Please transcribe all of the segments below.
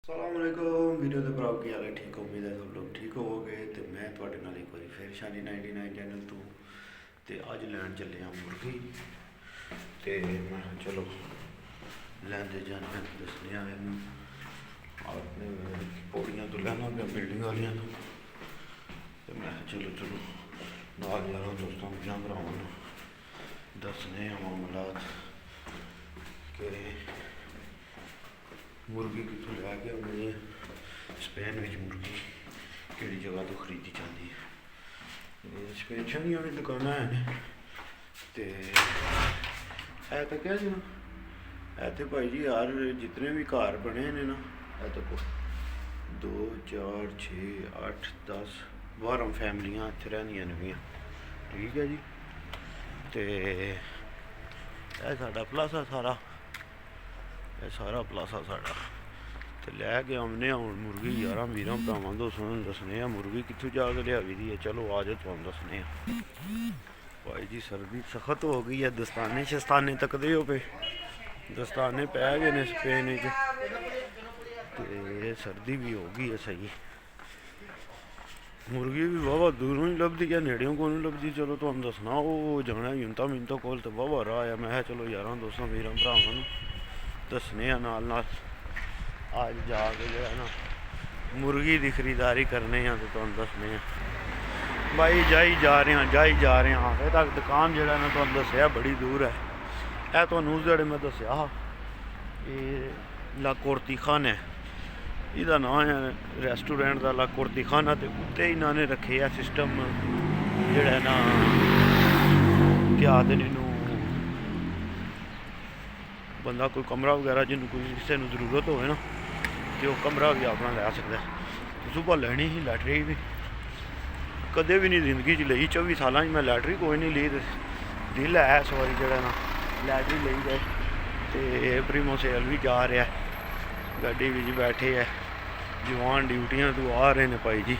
सलामकुम वीडियो के भराओ की हाल है। ठीक उम्मीद है सब लोग ठीक होवोगे। तो मैं थोड़े नाल एक बार फिर शानी 99 चैनल तो अज लैन चले हाँ मुर्गी। तो मैं चलो लैंदे जाने दसने अपने पौड़ियाँ तो लैना पाया बिल्डिंग वालियाँ तो मैं चलो चलो नाल यारों दोस्तों भैया भरावां दसने मामलात कि मुर्गी कितों लैके आनी है। स्पेन में मुर्गी कि जगह तो खरीदी जाती है। स्पेन शनिया भी दुकान है तो क्या जी ना है तो भाई जी यार जितने भी घर बने ने ना है तो 2 4 6 8 10 12 फैमिलियाँ इतने रहनिया नवियाँ। ठीक है जी। तो यह साडा प्लासा सारा यह सारा प्लासा साडा तो लैके आने हूँ मुर्गी यार वीर भरावान दोस्तों दसने मुर्गी कितों जाके लिया दी है। चलो आ जाओ तुम दसने भाई जी सर्दी सख्त हो गई है। दस्ताने शस्ताने तकते हो पे दस्ताने पै गए ने स्पेन तो सर्दी भी हो गई है सही। मुर्गी भी वाहवा दूरों ही लभदी है नेड़ों को नहीं लभदी। चलो तुम दसना वो जाना युनता मिनता कोल तो वाहवा राह है। मैं चलो यार दोस्तों वीर भरावान दसने नाल अज जाके जो है ना मुर्गी की खरीदारी करने तो तुम दसने भाई जाई जा रहे हैं अजे तक दुकान जो ना तुम दसिया बड़ी दूर है। यह तो उस जड़े मैं दसिया हा ला कुर्ती खान है इसका नाम है रेस्टोरेंट का ला कुर्ती खाना तो उत्ते इन्होंने रखे है सिस्टम जोड़ा ना क्या आदि इनू बंदा कोई कमरा वगैरह जिन्होंने कोई किसी को जरूरत हो ना तो वह कमरा भी अपना लै सकता है। सुबह लेनी ही लैटरी भी कदे भी नहीं जिंदगी च ली 24 साल मैं लैटरी कोई नहीं ली दिल है इस बारी जो ना लैटरी ली जाए तो प्रीमो सेल भी जा रहा है गड्डी बिच बैठे है जवान ड्यूटियां तो आ रहे हैं भाई जी।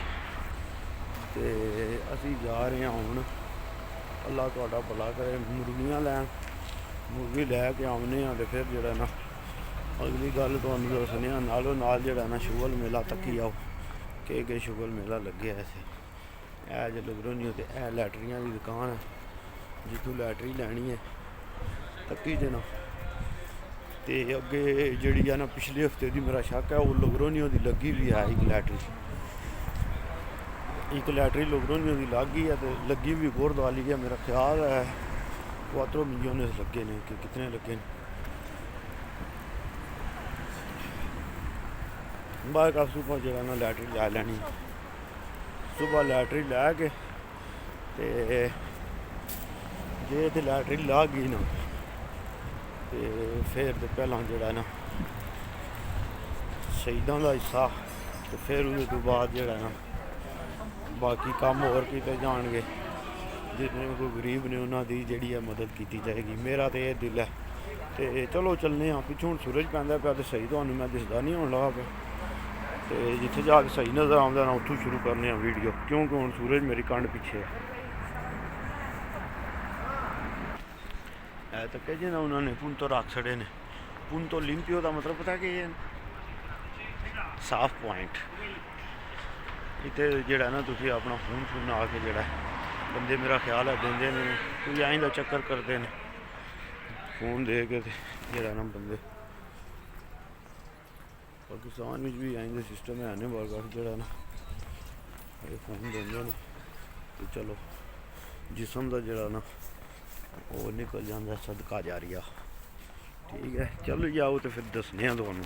तो असी जा रहे हैं हूँ अल्लाह तुहाडा भला करे मुर्गियाँ लैन मुर्गी लैके आने तो फिर जो ना अगली गल तुहानू दसने नालों नाल जो ना शुगल मेला तक्की आओ कि शुगल मेला लगे इत्थे है जो लगरोनी तो है लैटरियां की दुकान है जितों लैटरी लैनी है तक्की जना तो अगे जी है ना पिछले हफ्ते की मेरा शक है वो लगरोनियों की लगी भी है एक लैटरी लगरोनियों की लग गई है तो लगी भी गुरद्वाली है। मेरा ख्याल है 4 मिलियन लगे ने कि कितने लगे ने बाद का सुबह जो ना लैटरी लै लैनी सुबह लैटरी लैके जे तो लैटरी ला गई ना तो फिर तो पहला जोड़ा ना शहीदों का हिस्सा तो फिर उसके बाद जोड़ा ना बाकी काम होर किए जाएंगे जितने कोई गरीब ने उन्होंने जी है मदद की जाएगी। मेरा तो यह दिल है तो चलो चलने पिछों हूँ सूरज पैंदा पाया तो सही तो मैं दिसदा नहीं होने लगा पाया तो जिथे जाके सही नज़र आंदा ना उतों शुरू करने वीडियो क्योंकि हूँ सूरज मेरी कंड पिछे है तो कह ना उन्होंने पुंतो रख छड़े ने पुंतो लिंपियो का मतलब पता कि साफ पॉइंट इतने जोड़ा ना तुम अपना फोन शून आके जोड़ा बंदे मेरा ख्याल है देंगे ने कोई आइंदा चक्कर करते हैं फोन दे के जोड़ा ना बंदे पाकिस्तान में भी आइंदे सिस्टम है ने बार जोड़ा ना ये फोन देंगे ने तो चलो जिसम का जोड़ा ना वो निकल जाता सदका जारिया। ठीक है चलो जाओ तो फिर दसने तुहानू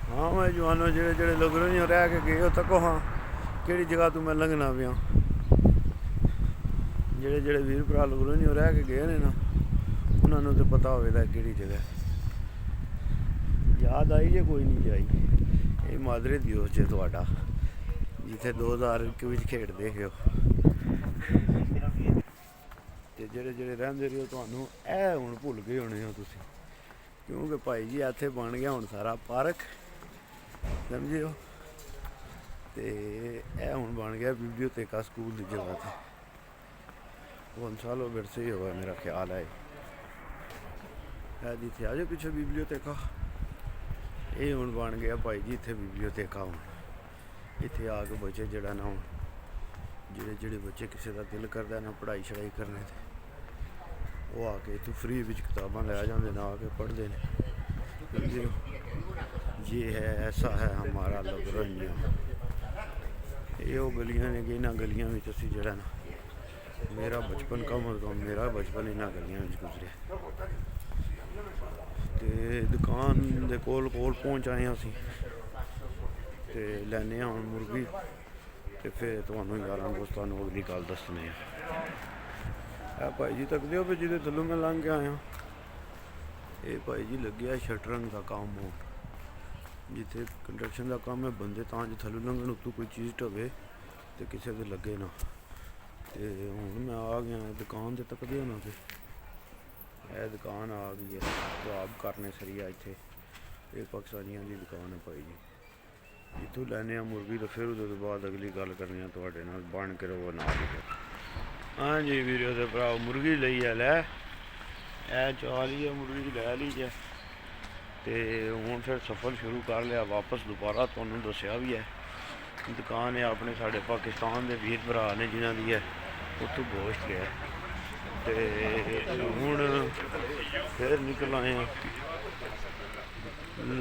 हाँ मैं जवानों जेड़े जेड़े लोग नहीं रह के गए तको हाँ कि जगह तू मैं लंघना पिया जेड़े जेड़े वीर भरा लोग नहीं रह के गए ने ना उन्होंने तो पता होगा कि जगह याद आई जे कोई नहीं आई ये मादरे दिवस जे तुहाडा जिथे 2001 खेडते हो तो जेड़े जेड़े रहिंदे रहो तुहानू ए हुण भुल गए होने हो तुसीं क्योंकि भाई जी इत्थे बन गया हुण सारा पार्क समझिओ तो यह हुण बन गया बिब्लियोतेका स्कूल की जगह पर गोंसालो विरसे ही होगा मेरा ख्याल है जिथे आ जाओ पीछे बिब्लियोतेका ਇਹ ਹੁਣ ਬਣ ਗਿਆ ਭਾਈ ਜੀ ਇੱਥੇ ਬਿਬਲੀਓਥੇਕਾ। ਹੁਣ ਇੱਥੇ ਆ ਕੇ ਬੱਚੇ ਜਿਹੜਾ ਨਾ ਹੁਣ ਜਿਹੜੇ ਬੱਚੇ ਕਿਸੇ ਦਾ ਦਿਲ ਕਰਦਾ ਨਾ ਪੜ੍ਹਾਈ ਛੜਾਈ ਕਰਨੇ ਤੇ ਉਹ ਆ ਕੇ ਇੱਥੋਂ ਫ੍ਰੀ ਵਿੱਚ ਕਿਤਾਬਾਂ ਲੈ ਜਾਂਦੇ ਨੇ, ਆ ਕੇ ਪੜ੍ਹਦੇ ਨੇ। ये है ऐसा है हमारा लोगरंज। ये वो गलियां ने कि इन्होंने गलियां में असी जरा ना मेरा बचपन कम मेरा बचपन इन्होंने गलियां में गुजरे। तो दुकान के कोल पहुँच आए असी तो लैने हूँ मुर्गी तो फिर तुहानू यारां दोस्तां नूं अगली गल दसने। भाई जी तकदे हो भी जिहदे थल्लों मैं लंघ के आया। ये भाई जी लगे शटरिंग का काम हो जिथे कंस्ट्रक्शन का काम है बंदे तां जो थल्लों लंघन उत्तों कोई चीज़ ढवे तो किसी के लगे ना। तो हूँ मैं आ गया दुकान से तकदे हो ना कि यह दुकान आ गई है जवाब करने सरिया इत्थे। ये पाकिस्तानियों की दुकान है भाई जी। इतों लैने मुर्गी तो फिर उस बाद अगली गल करनी तुहाडे नाल बन के रहो ना। हाँ जी वीडियो के भरा मुर्गी लई है लै चाह ली है मुर्गी लै ली है तो हूँ फिर सफ़र शुरू कर लिया वापस दोबारा। तुहानू दस्सिया भी है दुकान है अपने साढ़े पाकिस्तान के वीर भरा ने जिन्हों की है उत्थों गोश्त लिया तो हूँ फिर निकल आए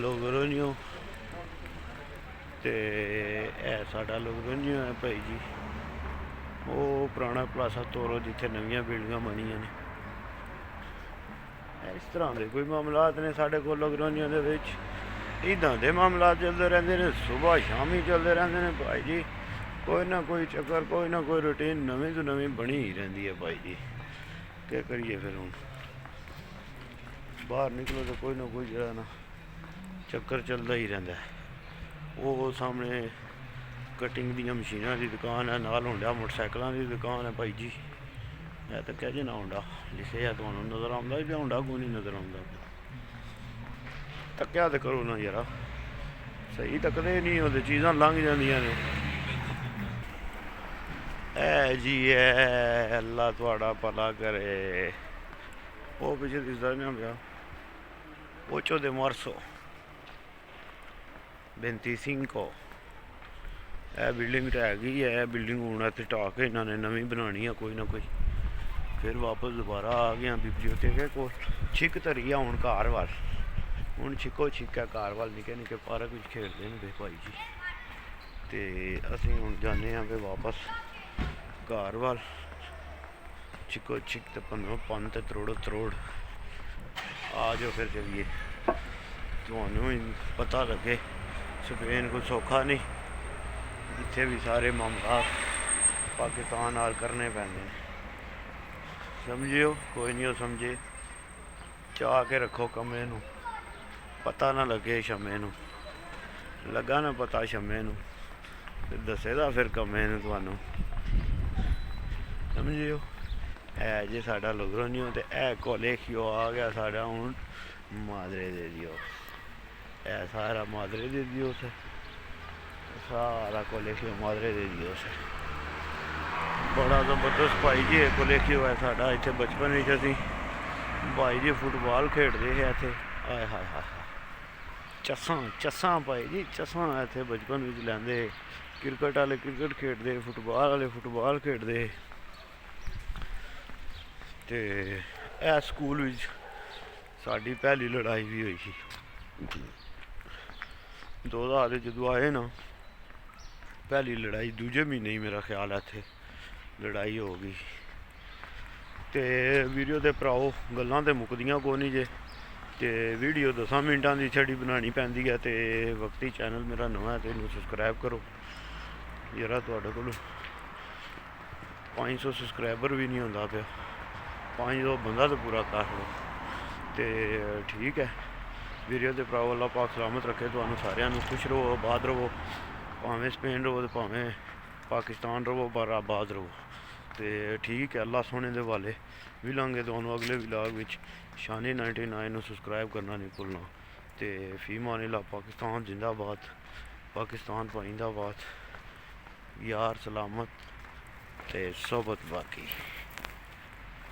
लोगरंजों। तो है साडा लोगरंजों है भाई जी। वो पुराना प्लासा तोरो जिथे नवीं बिल्डिंगां बनियां ने। इस तरह के कोई मामलात ने साढ़े को लोगरंजों दे विच इदां दे मामलात चलते रहते हैं। सुबह शाम ही चलते रहते हैं भाई जी। कोई ना कोई चक्कर कोई ना कोई रूटीन नवीं तो नवीं बनी ही रही है भाई जी। क्या करिए फिर हूँ बाहर निकलो तो कोई ना कोई जो ना चक्कर चलता ही रहता है। वो सामने कटिंग दी मशीनां की दुकान है नाल होंडा मोटरसाइकिलों की दुकान है भाई जी। है तो कह जे ना होंडा लिखे है तो नज़र आता भी होंडा कोई नहीं नज़र आता। तक्या तो करो ना यार सही तकते नहीं होते चीज़ां लंघ जांदियां ने। ऐ जी है अल्लाह थोड़ा भला करे। वो पीछे दिसदा ना पिया ओचो दे मार्सो 25 यह बिल्डिंग ढह गई है। बिल्डिंग हूँ इतने ढा के इन्होंने नवीं बनानी है कोई ना कोई। फिर वापस दोबारा आ गया बिबलीओथेके को छिक धरी है हूँ घर वाल। हूँ छिको छिक है घर वाल निके निके पार्क में खेलते हैं भाई जी। तो असी हूँ जाने पे वापस घर वाल छिको छिक तो पन तो तरोड़ो तरोड़ आ जाओ फिर चलिए। तुहानू पता लगे स्पेन को सौखा नहीं जिथे भी सारे मामलात पाकिस्तान नाल करने पैंदे। समझियो कोई नहीं हो समझे चाह के रखो कमे नू पता ना लगे शमे नू लगा ना पता शमे नू फिर दसेगा फिर कमे नू तुहानू समझियो। है जे साडा लोगरंजों ते ए कोलेखियो आ गया साडा हूँ मादरे दे दियो। है सारा मादरे दे दियो से सारा कोलेखियो मादरे दे दियो से। बड़ा जबरदस्त भाई जी कोलेखियो है साडा। इत्थे बचपन में असीं भाई जी फुटबॉल खेडते हैं इत्थे। आए हाय हाय चस्सां भाई जी चस्सां इत्थे बचपन में लैंदे। क्रिकेट वाले क्रिकेट खेडते फुटबॉल वाले फुटबॉल खेडते। तो यह स्कूल साड़ी पहली लड़ाई भी हुई थी 2000 जो आए ना पहली लड़ाई दूजे महीने ही मेरा ख्याल है इत्थे लड़ाई हो गई। तो वीडियो के भराओ गल्लां तो मुकदियां को नहीं जे। तो वीडियो 10 मिनटां की छड़ी बनानी पैंदी है। तो वक्ती चैनल मेरा नवां है तो इनू सबसक्राइब करो जरा तुहाडे कोल 500 सबसक्राइबर भी नहीं होंदा पिया 500 बंदा तो पूरा कर लो। तो ठीक है वीडियो के भराओ अल्लाह पाक सलामत रखे तुहानू सारिआं नू खुश रहो आबाद रहो भावें स्पेन रहो तो भावें पाकिस्तान रहो पर आबाद रहो। तो ठीक है अल्लाह सोने दे वाले मिलांगे तुहानू अगले व्लॉग विच। शानी 99 सबसक्राइब करना नहीं भुलना। तो फी मानिल्लाह पाकिस्तान जिंदाबाद पाकिस्तान पाइंदाबाद यार सलामत ते सोबत बाकी।